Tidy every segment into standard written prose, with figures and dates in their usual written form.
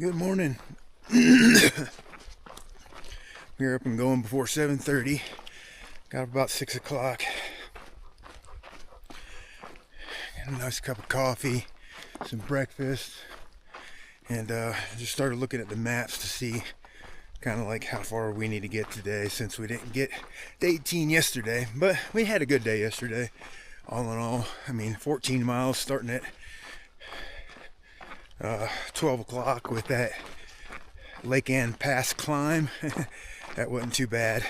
Good morning. We're up and going before 7:30. Got up about 6 o'clock. Got a nice cup of coffee, some breakfast, and just started looking at the maps to see kind of like how far we need to get today, since we didn't get to 18 yesterday. But we had a good day yesterday, all in all. I mean, 14 miles starting at 12 o'clock with that Lake Ann Pass climb. That wasn't too bad,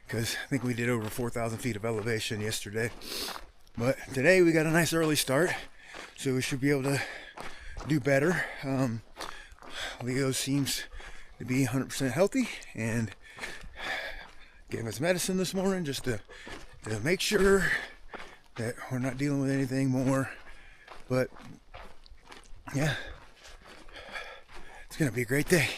because I think we did over 4,000 feet of elevation yesterday. But today we got a nice early start, so we should be able to do better. Leo seems to be 100% healthy and gave us medicine this morning just to make sure that we're not dealing with anything more. But yeah, it's gonna be a great day.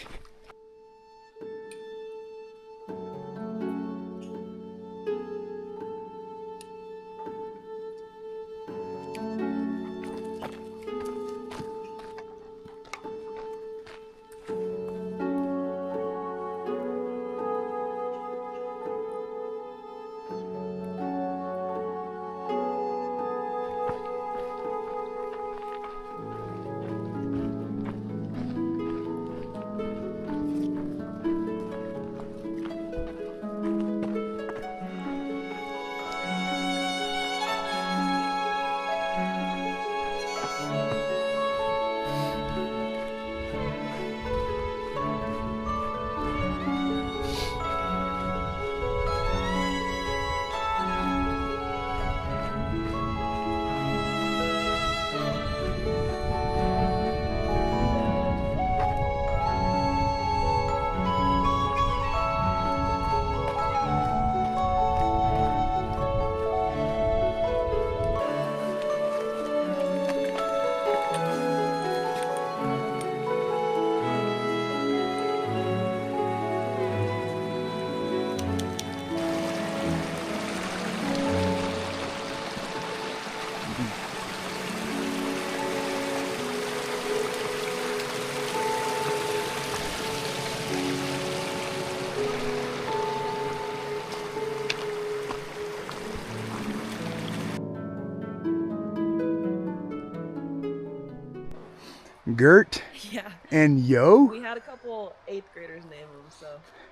Gert Yeah. and Yo. We had a couple 8th graders name them, so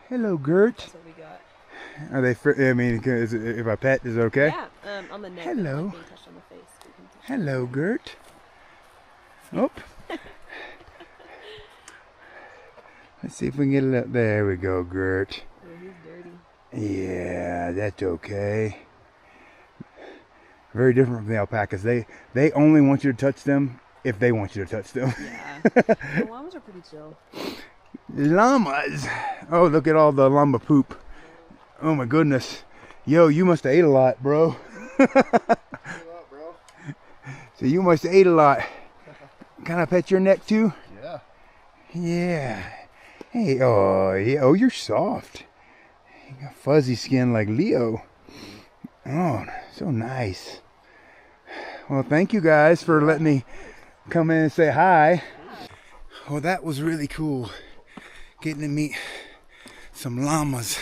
Hello, Gert. that's what we got. Are they? I mean, if I pet, is it okay? Yeah. On the neck. Hello. Like being touched on the face. We can touch Hello, them. Gert. Oh. Let's see if we can get it up. There we go, Gert. Yeah, he's dirty. Yeah, that's okay. Very different from the alpacas. They only want you to touch them if they want you to touch them. Yeah. The llamas are pretty chill. Llamas. Oh, look at all the llama poop. Oh my goodness. Yo, you must have ate a lot, bro. So you must have ate a lot. Can I pet your neck too? Yeah. Yeah. Hey, oh, yeah. Oh, you're soft. You got fuzzy skin like Leo. Oh, so nice. Well, thank you guys for letting me come in and say hi. Well, that was really cool. Getting to meet some llamas.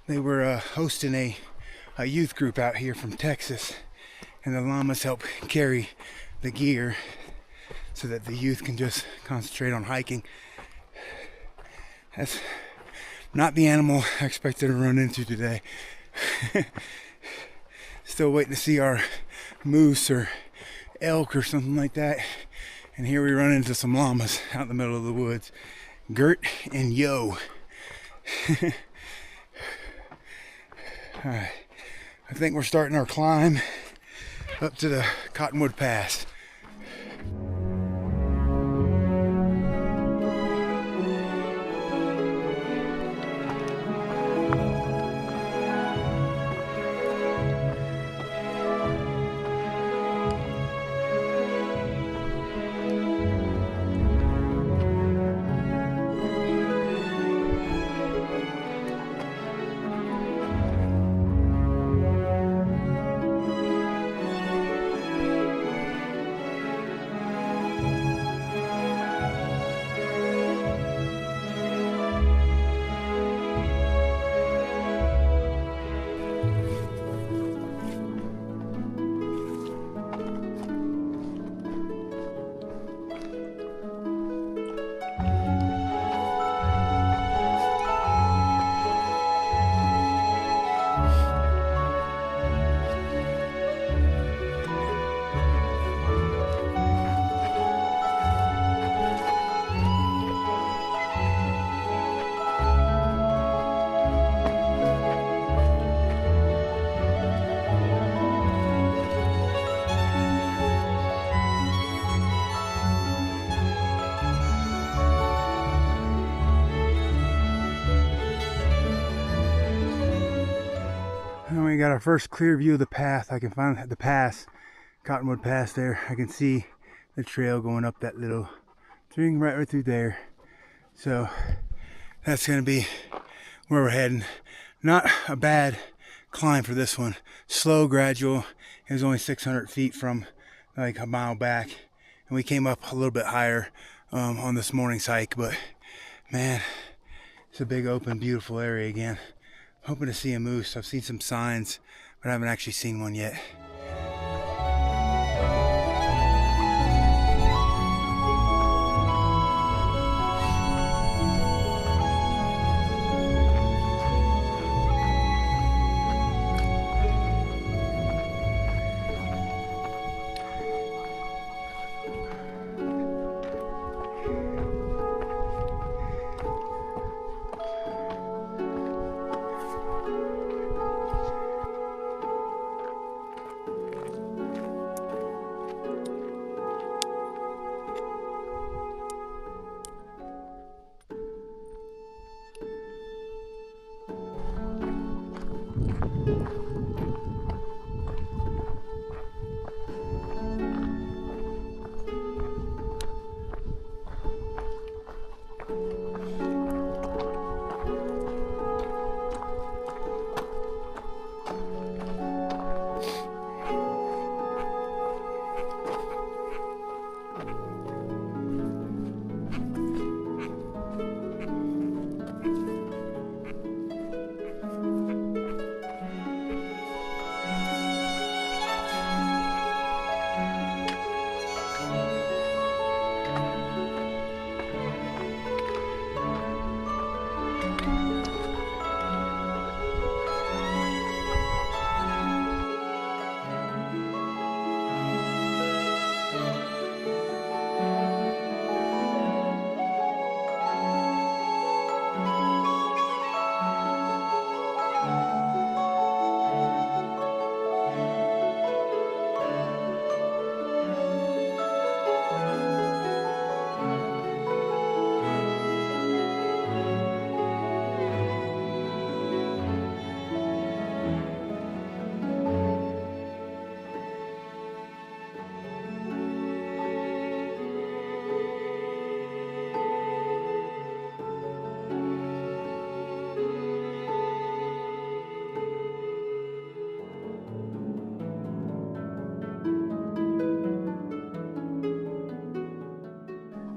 They were hosting a youth group out here from Texas, and the llamas help carry the gear so that the youth can just concentrate on hiking. That's not the animal I expected to run into today. Still waiting to see our moose or elk or something like that. And here we run into some llamas out in the middle of the woods. Gert and Yo. Alright, I think we're starting our climb up to the Cottonwood Pass. got our first clear view of the path. I can find the pass, Cottonwood Pass there. I can see the trail going up that little thing right through there. So that's gonna be where we're heading. Not a bad climb for this one. Slow, gradual. It was only 600 feet from like a mile back, and we came up a little bit higher on this morning's hike. But man, it's a big, open, beautiful area again. Hoping to see a moose. I've seen some signs, but I haven't actually seen one yet.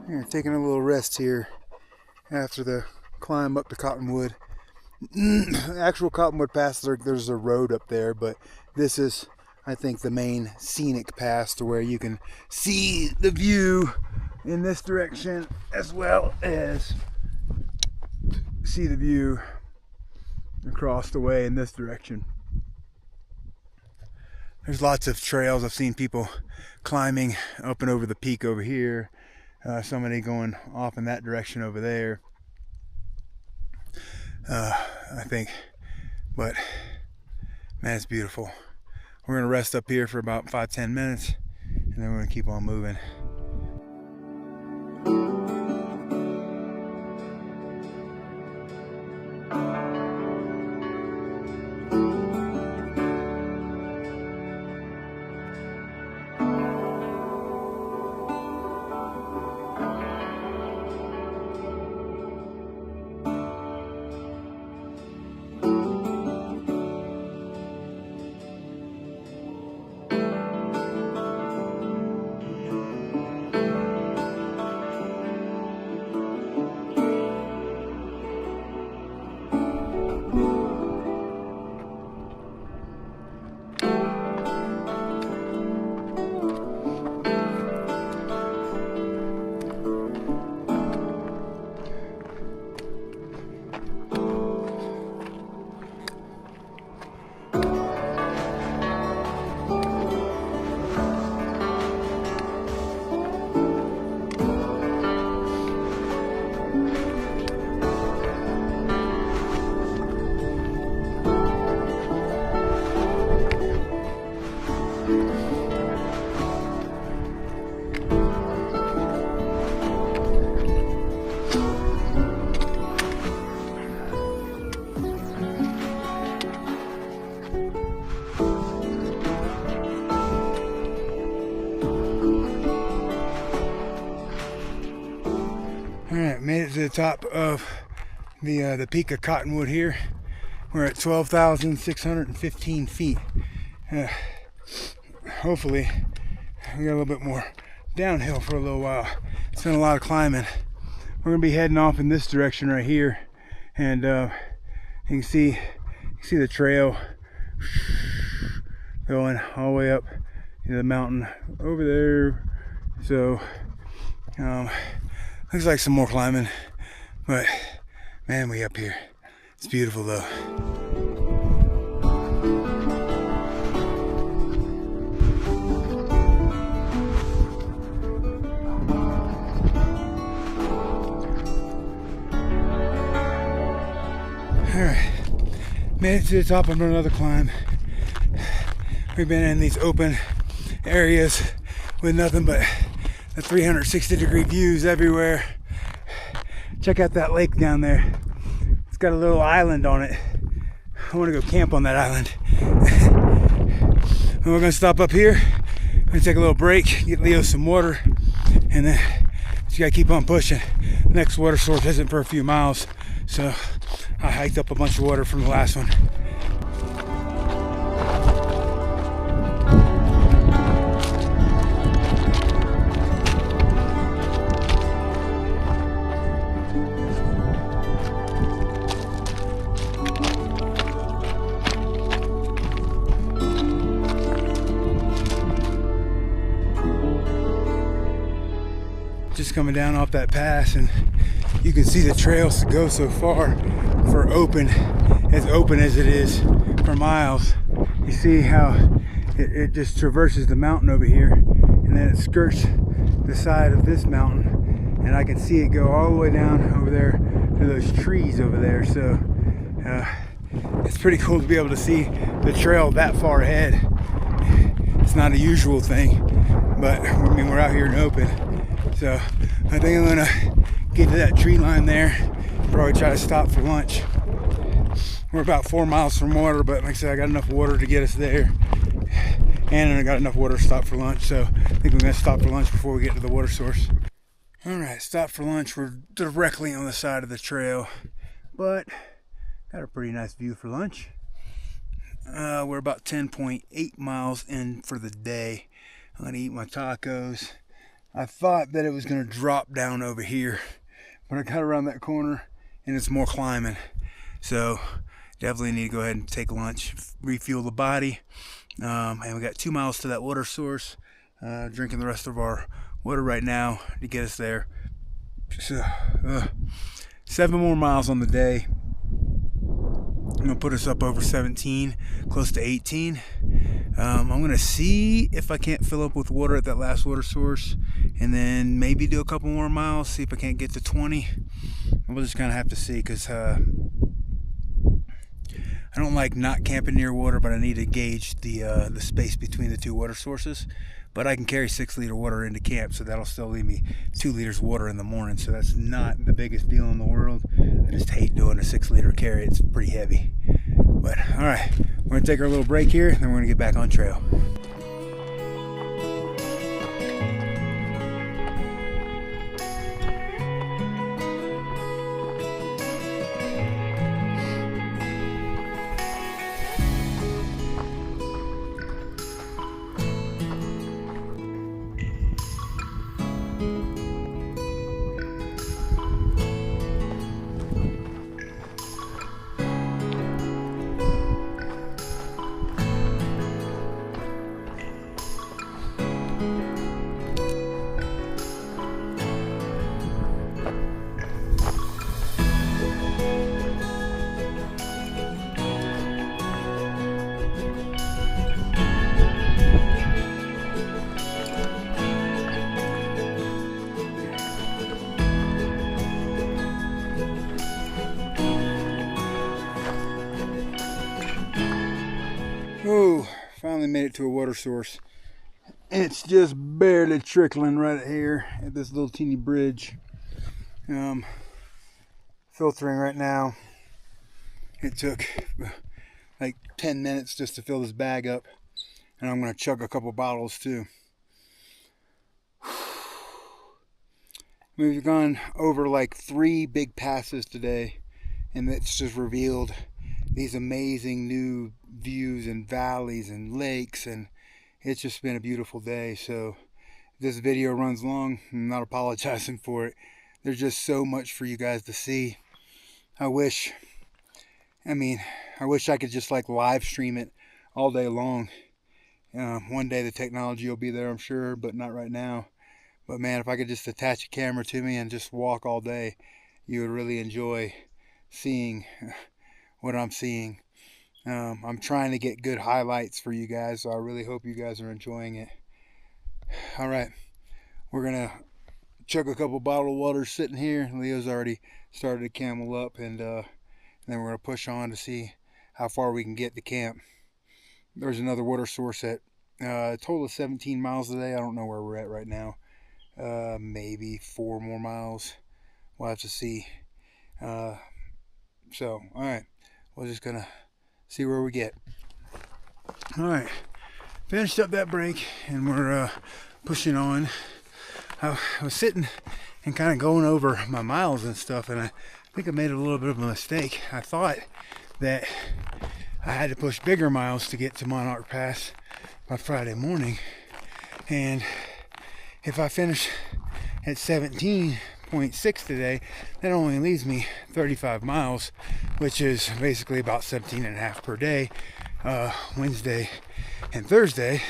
Here, taking a little rest here after the climb up to Cottonwood. Actual Cottonwood Pass, there's a road up there, but this is, I think, the main scenic pass to where you can see the view in this direction as well as see the view across the way in this direction. There's lots of trails. I've seen people climbing up and over the peak over here. Somebody going off in that direction over there. I think, but man, it's beautiful. We're gonna rest up here for about 5-10 minutes, and then we're gonna keep on moving. the top of the peak of Cottonwood here. We're at 12,615 feet. Hopefully we got a little bit more downhill for a little while. It's been a lot of climbing. We're gonna be heading off in this direction right here, and you can see the trail going all the way up to the mountain over there. So looks like some more climbing, but man, we up here. It's beautiful though. Alright, made it to the top of another climb. We've been in these open areas with nothing but the 360-degree views everywhere. Check out that lake down there. It's got a little island on it. I want to go camp on that island. And we're going to stop up here. We're going to take a little break, get Leo some water, and then just got to keep on pushing. Next water source isn't for a few miles, so I hiked up a bunch of water from the last one. Just coming down off that pass, and you can see the trails to go so far for as open as it is for miles. You see how it just traverses the mountain over here, and then it skirts the side of this mountain, and I can see it go all the way down over there to those trees over there. So it's pretty cool to be able to see the trail that far ahead. It's not a usual thing, but I mean, we're out here in open. So I think I'm gonna get to that tree line there, probably try to stop for lunch. We're about 4 miles from water, but like I said, I got enough water to get us there, and I got enough water to stop for lunch. So I think we're gonna stop for lunch before we get to the water source. All right, stop for lunch. We're directly on the side of the trail, but got a pretty nice view for lunch. We're about 10.8 miles in for the day. I'm gonna eat my tacos. I thought that it was going to drop down over here, but I got around that corner and it's more climbing. So definitely need to go ahead and take lunch, refuel the body. And we got 2 miles to that water source. Drinking the rest of our water right now to get us there. So 7 more miles on the day. I'm going to put us up over 17, close to 18. I'm going to see if I can't fill up with water at that last water source, and then maybe do a couple more miles, see if I can't get to 20. We'll just kind of have to see, because I don't like not camping near water, but I need to gauge the space between the two water sources. But I can carry 6-liter water into camp, so that'll still leave me 2 liters water in the morning, so that's not the biggest deal in the world. I just hate doing a 6-liter carry. It's pretty heavy. But all right, we're gonna take our little break here, and then we're gonna get back on trail. Oh, finally made it to a water source. It's just barely trickling right here at this little teeny bridge. Filtering right now. It took like 10 minutes just to fill this bag up, and I'm going to chug a couple bottles too. We've gone over like 3 big passes today, and it's just revealed these amazing new views and valleys and lakes, and it's just been a beautiful day. So if this video runs long, I'm not apologizing for it. There's just so much for you guys to see. I wish I could just like live stream it all day long. One day the technology will be there, I'm sure, but not right now. But man, if I could just attach a camera to me and just walk all day, you would really enjoy seeing what I'm seeing. I'm trying to get good highlights for you guys, so I really hope you guys are enjoying it. All right, we're gonna chug a couple bottled waters sitting here. Leo's already started to camel up, and then we're gonna push on to see how far we can get to camp. There's another water source at a total of 17 miles today. I don't know where we're at right now. Maybe 4 more miles. We'll have to see. So, alright, we're just gonna see where we get. Alright, finished up that break, and we're pushing on. I was sitting and kind of going over my miles and stuff, and I think I made a little bit of a mistake. I thought that I had to push bigger miles to get to Monarch Pass by Friday morning, and if I finish at 17.6 today, that only leaves me 35 miles, which is basically about 17 and a half per day, Wednesday and Thursday,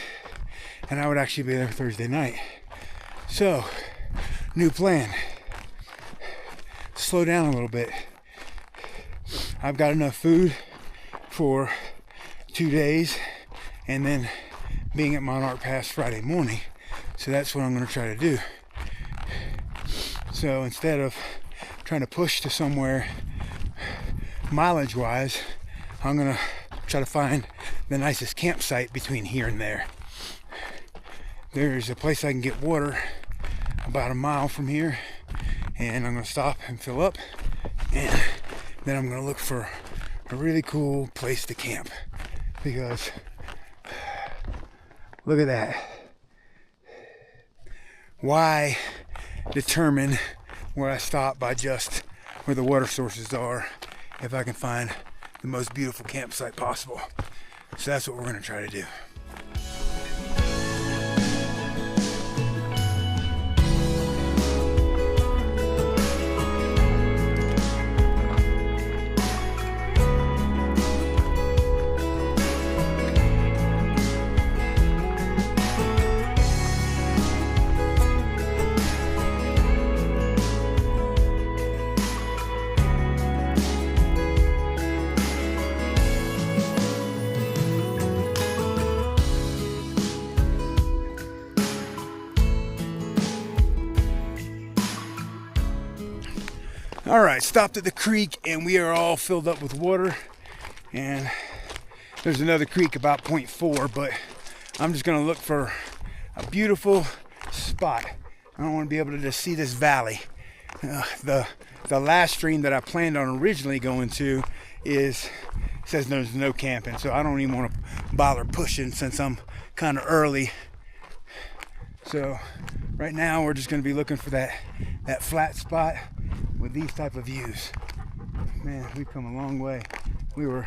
and I would actually be there Thursday night. So, new plan. Slow down a little bit. I've got enough food for 2 days, and then being at Monarch Pass Friday morning. So that's what I'm going to try to do. So instead of trying to push to somewhere mileage wise, I'm going to try to find the nicest campsite between here and there. There's a place I can get water about a mile from here, and I'm going to stop and fill up, and then I'm going to look for a really cool place to camp, because look at that. Why determine where I stop by just where the water sources are if I can find the most beautiful campsite possible? So that's what we're going to try to do. All right, stopped at the creek, and we are all filled up with water, and there's another creek about 0.4, but I'm just gonna look for a beautiful spot. I want to be able to just see this valley. The last stream that I planned on originally going to says there's no camping, so I don't even want to bother pushing since I'm kind of early. So right now we're just going to be looking for that flat spot with these type of views. Man, we've come a long way. We were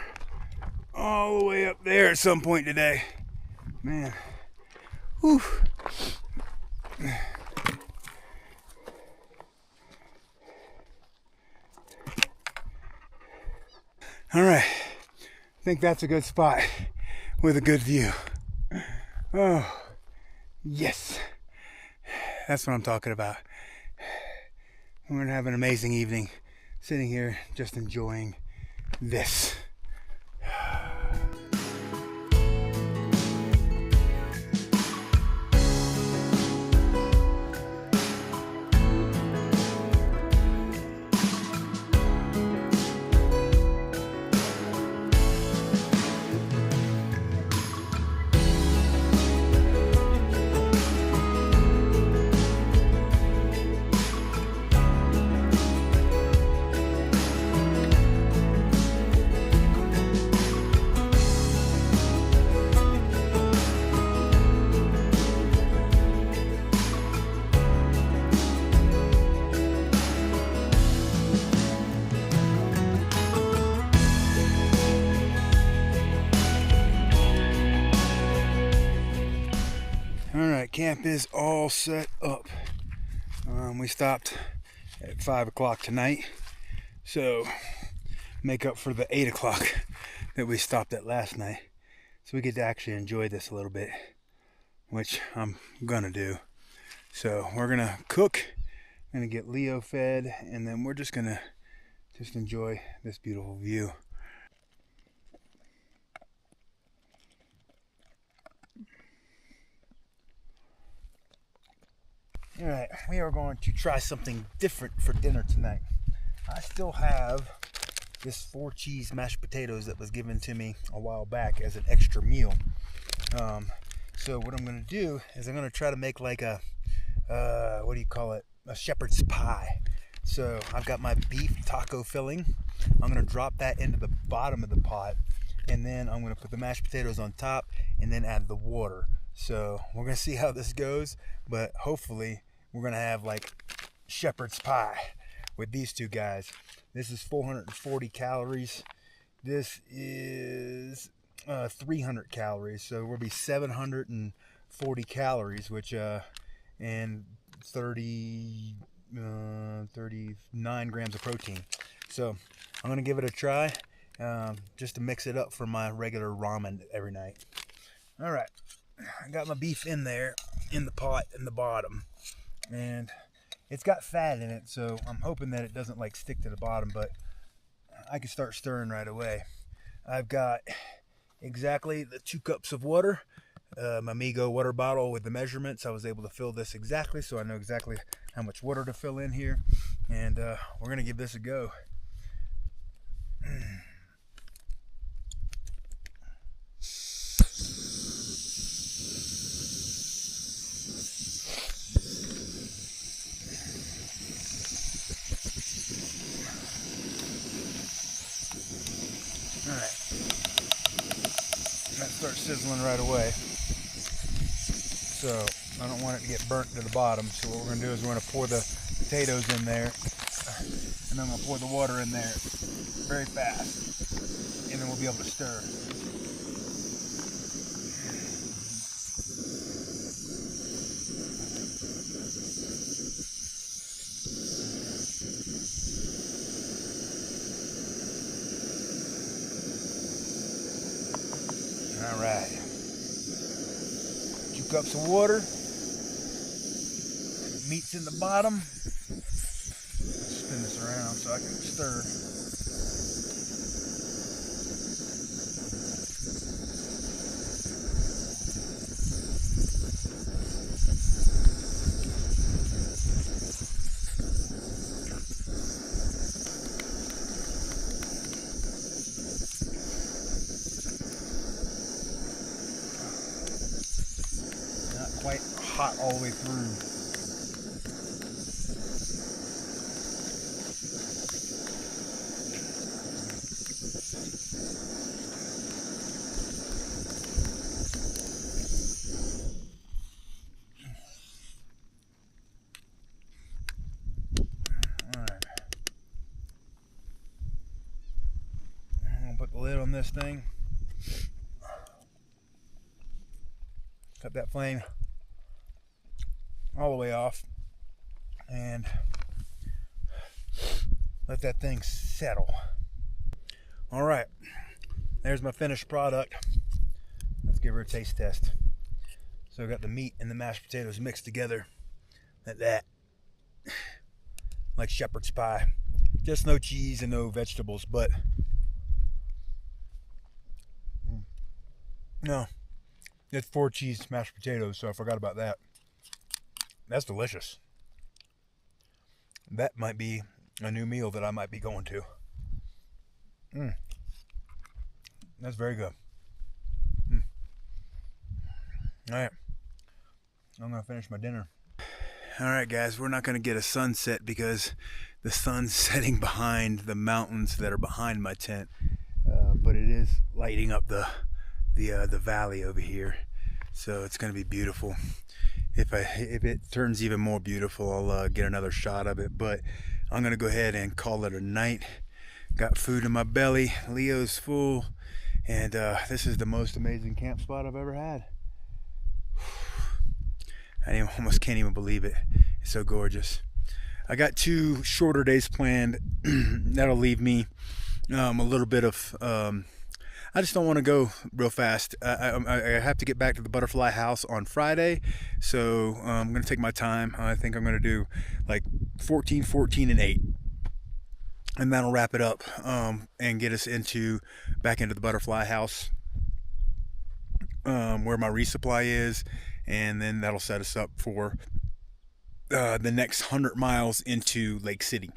all the way up there at some point today. Man, whew. All right, I think that's a good spot with a good view. Oh, yes, that's what I'm talking about. We're gonna have an amazing evening sitting here just enjoying this. camp is all set up. We stopped at 5 o'clock tonight, so make up for the 8 o'clock that we stopped at last night. So we get to actually enjoy this a little bit, which I'm gonna do. So we're gonna cook, gonna get Leo fed, and then we're just gonna enjoy this beautiful view. All right, we are going to try something different for dinner tonight. I still have this 4 cheese mashed potatoes that was given to me a while back as an extra meal. So what I'm going to do is I'm going to try to make like a, what do you call it? A shepherd's pie. So I've got my beef taco filling. I'm going to drop that into the bottom of the pot, and then I'm going to put the mashed potatoes on top and then add the water. So we're going to see how this goes, but hopefully we're going to have like shepherd's pie with these two guys. This is 440 calories. This is 300 calories. So we'll be 740 calories, which and 39 grams of protein. So I'm going to give it a try just to mix it up for my regular ramen every night. All right. I got my beef in there, in the pot in the bottom, and it's got fat in it, so I'm hoping that it doesn't like stick to the bottom, but I can start stirring right away. I've got exactly the 2 cups of water, my Migo water bottle with the measurements. I was able to fill this exactly, so I know exactly how much water to fill in here, and we're gonna give this a go. Alright, that starts sizzling right away, so I don't want it to get burnt to the bottom. So what we're going to do is we're going to pour the potatoes in there, and then I'm going to pour the water in there very fast, and then we'll be able to stir. All right, 2 cups of water, meat's in the bottom. Spin this around so I can stir. Quite hot all the way through. All right. I'm gonna put the lid on this thing. Cut that flame all the way off and let that thing settle. All right, there's my finished product. Let's give her a taste test. So I got the meat and the mashed potatoes mixed together like that, like shepherd's pie. Just no cheese and no vegetables, but no, it's 4 cheese mashed potatoes, so I forgot about that. That's delicious. That might be a new meal that I might be going to. That's very good. All right, I'm gonna finish my dinner. All right, guys, we're not gonna get a sunset because the sun's setting behind the mountains that are behind my tent, but it is lighting up the valley over here, so it's gonna be beautiful. If it turns even more beautiful, I'll get another shot of it, but I'm gonna go ahead and call it a night. Got food in my belly, Leo's full, and this is the most amazing camp spot I've ever had. almost can't even believe it. It's so gorgeous. I got 2 shorter days planned. That'll leave me a little bit of I just don't want to go real fast. I have to get back to the butterfly house on Friday, so I'm going to take my time. I think I'm going to do like 14, 14, and 8. And that'll wrap it up and get us back into the butterfly house where my resupply is, and then that'll set us up for the next 100 miles into Lake City,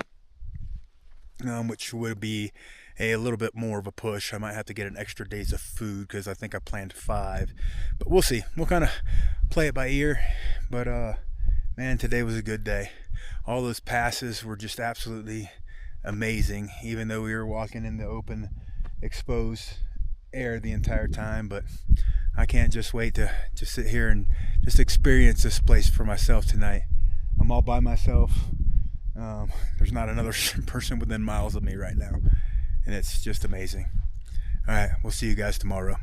which would be a little bit more of a push. I might have to get an extra days of food because I think I planned 5, but we'll see. We'll kind of play it by ear. But man, today was a good day. All those passes were just absolutely amazing, even though we were walking in the open, exposed air the entire time. But I can't just wait to just sit here and just experience this place for myself tonight. I'm all by myself. There's not another person within miles of me right now, and it's just amazing. All right, we'll see you guys tomorrow.